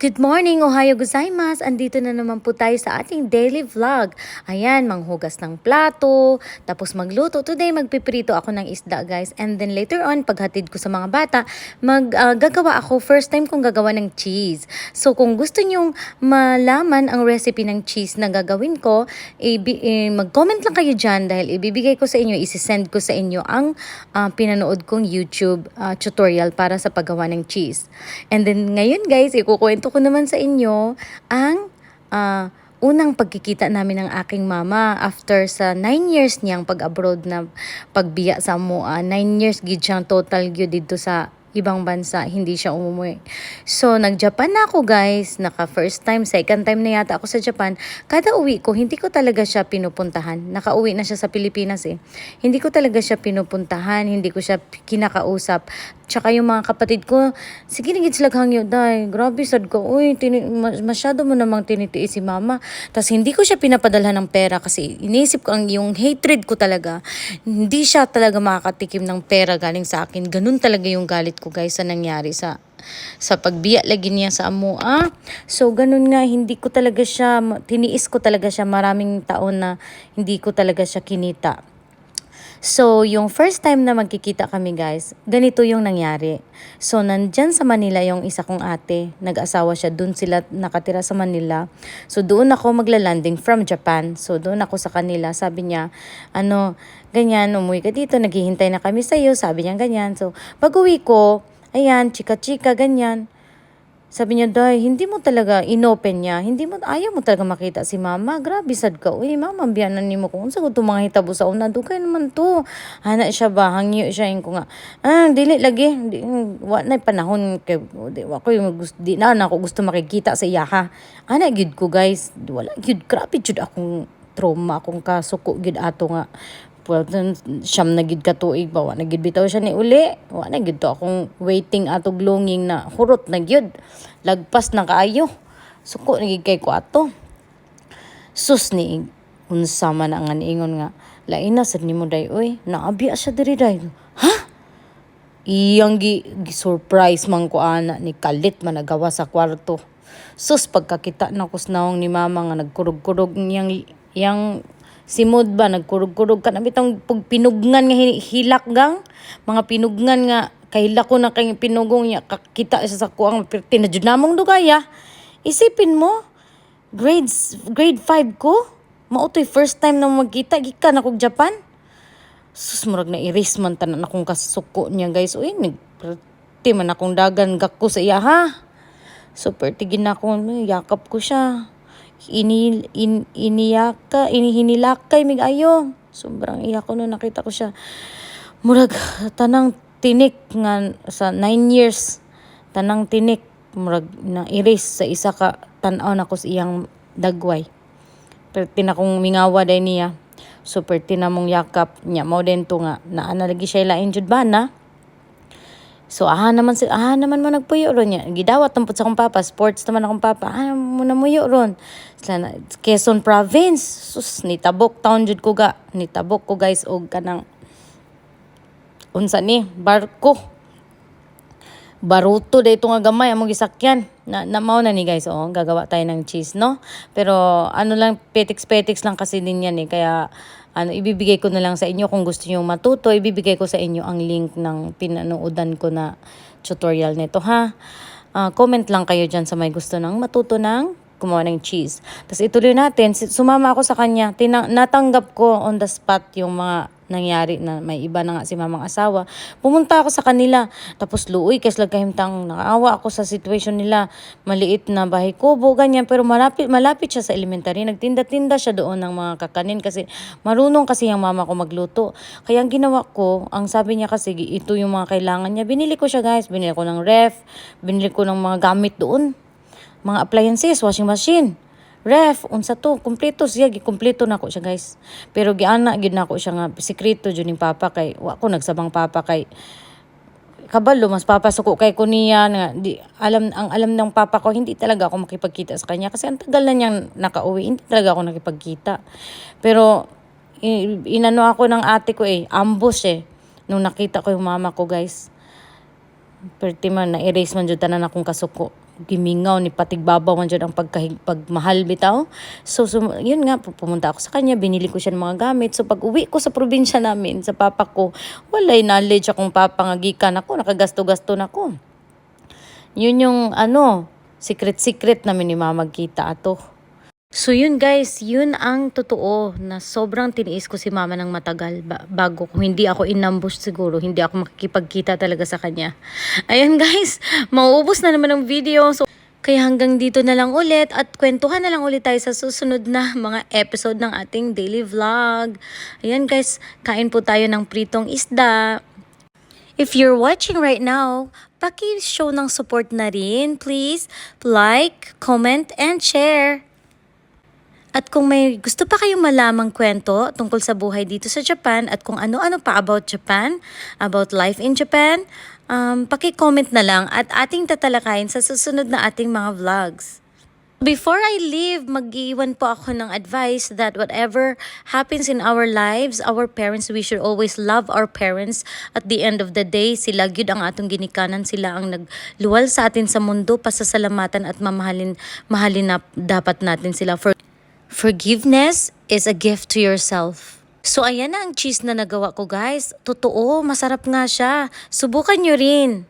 Good morning, ohayo gozaimasu. Andito na naman po tayo sa ating daily vlog. Ayan, manghugas ng plato, tapos magluto. Today, magpiprito ako ng isda, guys. And then later on, paghatid ko sa mga bata, gagawa ako. First time kong gagawa ng cheese. So, kung gusto nyong malaman ang recipe ng cheese na gagawin ko, mag-comment lang kayo dyan dahil ibibigay ko sa inyo, isisend ko sa inyo ang pinanood kong YouTube tutorial para sa paggawa ng cheese. And then ngayon, guys, ikukwento ko naman sa inyo ang unang pagkikita namin ng aking mama after sa 9 years niyang pag-abroad na pagbiya sa mua. 9 years gid siyang total gyud dito sa ibang bansa, hindi siya umuwi. So, nag-Japan na ako, guys. Naka-first time, second time na yata ako sa Japan. Kada uwi ko, hindi ko talaga siya pinupuntahan. Nakauwi na siya sa Pilipinas eh. Hindi ko talaga siya pinupuntahan, hindi ko siya kinakausap. Tsaka yung mga kapatid ko, sige nagit sila hangyo, day. Grabe, sad ko. Uy, masyado mo namang tinitiis si mama. Tapos hindi ko siya pinapadalhan ng pera kasi iniisip ko yung hatred ko talaga. Hindi siya talaga makakatikim ng pera galing sa akin. Ganun talaga yung galit ko, guys, sa nangyari sa pagbiya lagi niya sa amua. So, ganun nga, hindi ko talaga siya, tiniis ko talaga siya maraming taon na hindi ko talaga siya kinita. So, yung first time na magkikita kami, guys, ganito yung nangyari. So, nandyan sa Manila yung isa kong ate. Nag-asawa siya. Doon sila nakatira sa Manila. So, doon ako magla-landing from Japan. So, doon ako sa kanila. Sabi niya, ganyan, umuwi ka dito. Naghihintay na kami sa'yo. Sabi niya, ganyan. So, pag-uwi ko, ayan, chika-chika, ganyan. Sabi niya, day, hindi mo talaga inopen niya. Ayaw mo talaga makita si mama. Grabe, sad ka. Uy, mama, biyanan ni mo kung sa ito mga hitabo sa una. Dugay naman to. Hana siya ba? Hangyo siya. Yung ko nga, dili lagi. Wala na panahon. Di na ako gusto makikita sa iya, ha. Ana, gid ko, guys. Wala, gid. Grabe, jud akong trauma. Akong kasuko, gid ato nga. Siyam na gid ka tuig ba, na gid bitaw siya ni uli, na gid to akong waiting atog longing na hurot na gyud, lagpas na kaayo, suko na gid kay ko ato. Sus ni unsa man ang ingon nga lain na sad nimo day, oy naabya siya diri day, ha, iyang surprise man ko ana ni kalit man nagawa sa kwarto. Sus, pagkakita na ko snawong ni mama nga nagkurog-kurog yang simod ba, nagkurog-kurog ka na bitang pinugnan nga hilak gang, mga pinugnan nga kahila ko na kay pinugong niya, kakita siya sa kuang tinadjud namong dugaya. Isipin mo, grade 5 ko, mautoy first time na magkita, gikan ako Japan. Sus, murag na iris man tanan akong kasuko niya, guys. Uy, nagperti man akong dagan gakko sa iya, ha. So, pertigin ako, yakap ko siya. Hinilakay mig ayo. Sobrang iyak ko nung nakita ko siya. Murag tanang tinik nga sa 9 years. Tanang tinik murag na erase sa isa ka tan-aw na ko sa iyang dagway. Perti na kong mingawa day niya. So perti na mong yakap niya. Mao din to nga naa na lagi siya lain jud ba na. So, naman mo nagpuyo ron niya. Gidawat tampot sa akong papa. Sports naman akong papa. Mo na muyo ron. Quezon Province. Sus, nitabok town jud ko ga. Nitabok ko, guys, og kanang unsa ni, barko. Baruto dito nga gamay among gisakyan. Mao na ni, guys. Gagawa tayo ng cheese, no? Pero lang, petiks lang kasi din yan eh. Kaya ibibigay ko na lang sa inyo kung gusto niyo matuto. Ibibigay ko sa inyo ang link ng pinanoodan ko na tutorial nito, ha. Comment lang kayo dyan sa may gusto ng matuto ng gumawa ng cheese. Tapos ituloy natin. Sumama ako sa kanya. Natanggap ko on the spot yung mga nangyari na may iba na nga si mamang asawa. Pumunta ako sa kanila. Tapos luoy kasi kahimtang nakaawa ako sa situation nila. Maliit na bahay kubo, ganyan. Pero malapit siya sa elementary. Nagtinda-tinda siya doon ng mga kakanin kasi marunong kasi yung mama ko magluto. Kaya ang ginawa ko, ang sabi niya kasi ito yung mga kailangan niya. Binili ko siya, guys. Binili ko ng ref. Binili ko ng mga gamit doon. Mga appliances, washing machine. Ref, unsa to, kumpleto siya, kumpleto na ko siya, guys. Pero giana gid nako siya nga sikreto jud ning papa kay wa ko nagsabang papa kay kabalo mas papa suko kay ko niya nga alam ng papa ko hindi talaga ako makipagkita sa kanya kasi ang tagal na niyang nakauwi, hindi talaga ako nakipagkita. Pero inano ako ng ate ko ambush nung nakita ko yung mama ko, guys. Perti man na erase man jud tanan akong kasuko. gimingaw ni patigbabaw man dyan ang pagmahal bitaw. So, yun nga, pumunta ako sa kanya, binili ko siya ng mga gamit. So pag uwi ko sa probinsya namin, sa papa ko, walay knowledge akong papa nga gikan ako, nakagasto-gasto na ko. Yun yung secret namin ni mama magkita ato. So yun guys, yun ang totoo na sobrang tiniis ko si mama ng matagal bago kung hindi ako inambush siguro, hindi ako makikipagkita talaga sa kanya. Ayan guys, mauubos na naman ang video. So kaya hanggang dito na lang ulit at kwentuhan na lang ulit tayo sa susunod na mga episode ng ating daily vlog. Ayan guys, kain po tayo ng pritong isda. If you're watching right now, paki-show ng support na rin. Please like, comment, and share. At kung may gusto pa kayong malamang kwento tungkol sa buhay dito sa Japan at kung ano-ano pa about Japan, about life in Japan, paki-comment na lang at ating tatalakayin sa susunod na ating mga vlogs. Before I leave, mag-iwan po ako ng advice that whatever happens in our lives, our parents, we should always love our parents. At the end of the day, sila gyud ang atong ginikanan, sila ang nagluwal sa atin sa mundo, pasasalamatan at mahalin na dapat natin sila. Forgiveness is a gift to yourself. So ayan na ang cheese na nagawa ko guys. Totoo, masarap nga siya. Subukan nyo rin.